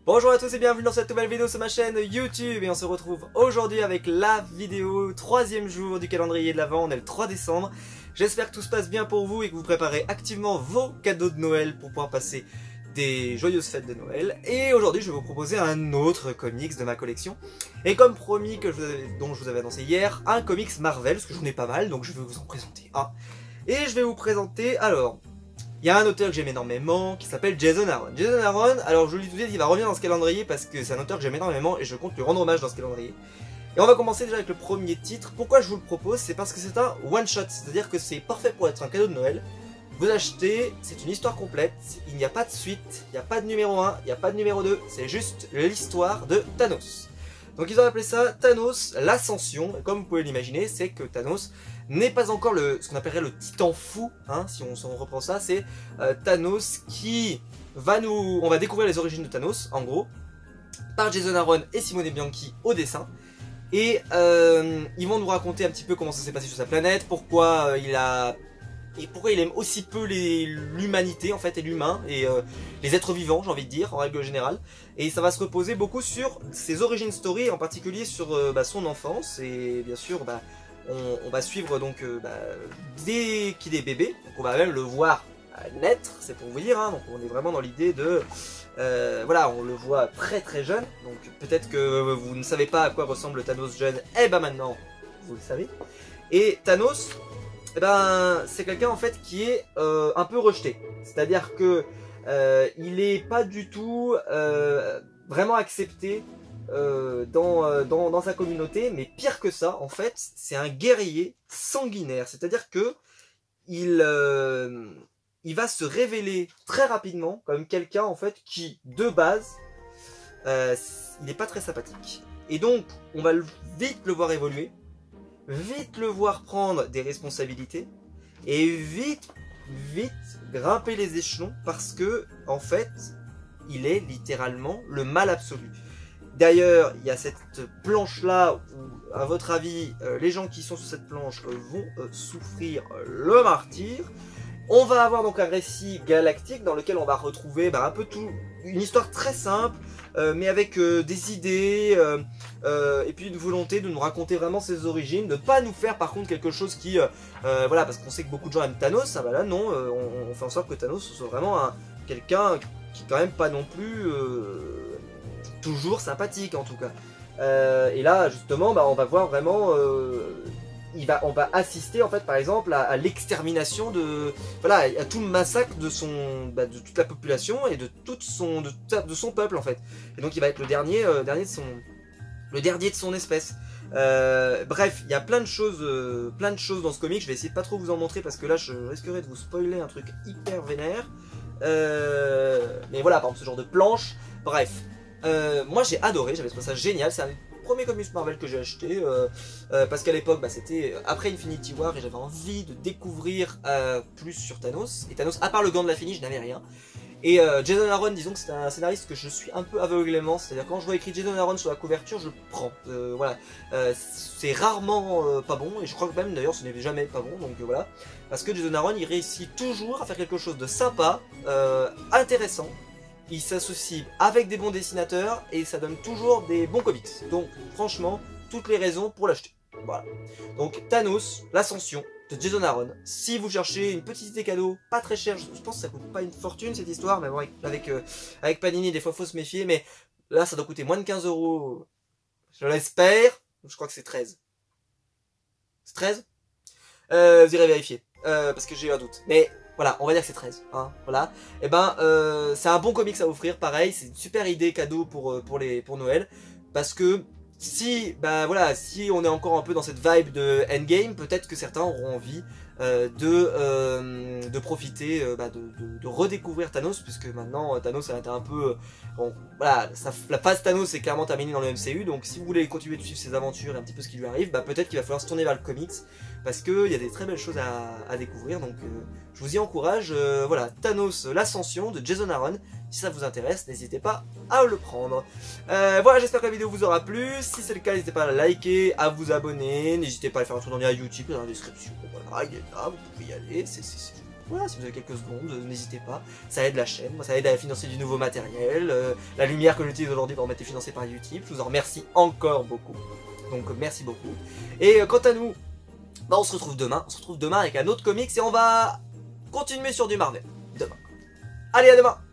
Bonjour à tous et bienvenue dans cette nouvelle vidéo sur ma chaîne YouTube et on se retrouve aujourd'hui avec la vidéo 3e jour du calendrier de l'Avent, on est le 3 décembre. J'espère que tout se passe bien pour vous et que vous préparez activement vos cadeaux de Noël pour pouvoir passer des joyeuses fêtes de Noël. Et aujourd'hui je vais vous proposer un autre comics de ma collection. Et comme promis dont je vous avais annoncé hier, un comics Marvel, parce que j'en ai pas mal, donc je vais vous en présenter un. Et je vais vous présenter, alors... il y a un auteur que j'aime énormément qui s'appelle Jason Aaron. Jason Aaron, alors je vous le dis tout de suite, il va revenir dans ce calendrier parce que c'est un auteur que j'aime énormément et je compte lui rendre hommage dans ce calendrier. Et on va commencer déjà avec le premier titre. Pourquoi je vous le propose? C'est parce que c'est un one-shot, c'est-à-dire que c'est parfait pour être un cadeau de Noël. Vous achetez, c'est une histoire complète, il n'y a pas de suite, il n'y a pas de numéro 1, il n'y a pas de numéro 2, c'est juste l'histoire de Thanos. Donc ils ont appelé ça Thanos l'Ascension, et comme vous pouvez l'imaginer, c'est que Thanos n'est pas encore ce qu'on appellerait le titan fou, hein, si on reprend ça, c'est Thanos qui va on va découvrir les origines de Thanos, en gros, par Jason Aaron et Simone Bianchi au dessin, et ils vont nous raconter un petit peu comment ça s'est passé sur sa planète, pourquoi il aime aussi peu l'humanité en fait, et l'humain, et les êtres vivants, j'ai envie de dire, en règle générale. Et ça va se reposer beaucoup sur ses origin story, en particulier sur son enfance, et bien sûr, on va suivre donc dès qu'il est bébé, donc on va même le voir naître, c'est pour vous dire, hein, donc on est vraiment dans l'idée de... voilà, on le voit très très jeune, donc peut-être que vous ne savez pas à quoi ressemble Thanos jeune, et maintenant, vous le savez. Et Thanos... eh ben, c'est quelqu'un en fait qui est un peu rejeté. C'est-à-dire que il est pas du tout vraiment accepté dans sa communauté, mais pire que ça, en fait, c'est un guerrier sanguinaire. C'est-à-dire que il va se révéler très rapidement comme quelqu'un en fait qui, de base, il n'est pas très sympathique. Et donc, on va vite le voir évoluer. Vite le voir prendre des responsabilités et vite grimper les échelons parce que en fait il est littéralement le mal absolu. D'ailleurs il y a cette planche là où à votre avis les gens qui sont sur cette planche vont souffrir le martyre. On va avoir donc un récit galactique dans lequel on va retrouver un peu tout, une histoire très simple, mais avec des idées, et puis une volonté de nous raconter vraiment ses origines, de ne pas nous faire par contre quelque chose qui, voilà, parce qu'on sait que beaucoup de gens aiment Thanos, ah bah là non, on fait en sorte que Thanos soit vraiment quelqu'un qui est quand même pas non plus toujours sympathique en tout cas. Et là justement, on va voir vraiment... on va assister en fait par exemple à l'extermination de, voilà, à tout le massacre de de toute la population et de son peuple en fait. Et donc il va être le dernier de son espèce. Bref, il y a plein de choses dans ce comic. Je vais essayer de pas trop vous en montrer parce que là je risquerais de vous spoiler un truc hyper vénère. Mais voilà, par exemple ce genre de planche. Bref, moi j'ai adoré, j'avais trouvé ça génial. C'est un premier comics Marvel que j'ai acheté parce qu'à l'époque c'était après Infinity War et j'avais envie de découvrir plus sur Thanos. Et Thanos, à part le gant de l'infini, je n'avais rien. Et Jason Aaron, disons que c'est un scénariste que je suis un peu aveuglément, c'est-à-dire quand je vois écrit Jason Aaron sur la couverture, je prends. Voilà, c'est rarement pas bon, et je crois que même d'ailleurs ce n'est jamais pas bon, donc voilà. Parce que Jason Aaron, il réussit toujours à faire quelque chose de sympa, intéressant. Il s'associe avec des bons dessinateurs et ça donne toujours des bons comics. Donc franchement, toutes les raisons pour l'acheter. Voilà. Donc Thanos, l'Ascension de Jason Aaron. Si vous cherchez une petite idée cadeau, pas très cher, je pense que ça coûte pas une fortune cette histoire, mais bon, avec Panini, des fois faut se méfier, mais là ça doit coûter moins de 15 €. Je l'espère. Je crois que c'est 13. C'est 13 ? Vous irez vérifier. Parce que j'ai eu un doute. Mais voilà, on va dire que c'est 13, hein, voilà. Et c'est un bon comics à offrir, pareil, c'est une super idée cadeau pour Noël, parce que si, voilà, si on est encore un peu dans cette vibe de Endgame, peut-être que certains auront envie de profiter, de redécouvrir Thanos, puisque maintenant Thanos a été un peu, bon, voilà, la phase Thanos est clairement terminée dans le MCU, donc si vous voulez continuer de suivre ses aventures et un petit peu ce qui lui arrive, peut-être qu'il va falloir se tourner vers le comics, parce qu'il y a des très belles choses à découvrir, donc je vous y encourage. Voilà, Thanos l'Ascension de Jason Aaron, si ça vous intéresse, n'hésitez pas à le prendre. Voilà, j'espère que la vidéo vous aura plu. Si c'est le cas, n'hésitez pas à liker, à vous abonner, n'hésitez pas à faire un tour dans les YouTube, dans la description. Voilà, il est là, vous pouvez y aller, c'est voilà, si vous avez quelques secondes, n'hésitez pas. Ça aide la chaîne, moi ça aide à financer du nouveau matériel. La lumière que j'utilise aujourd'hui pour m'être financée par YouTube. Je vous en remercie encore beaucoup. Donc merci beaucoup. Et quant à nous, bah, on se retrouve demain. On se retrouve demain avec un autre comics et on va continuer sur du Marvel. Demain. Allez, à demain!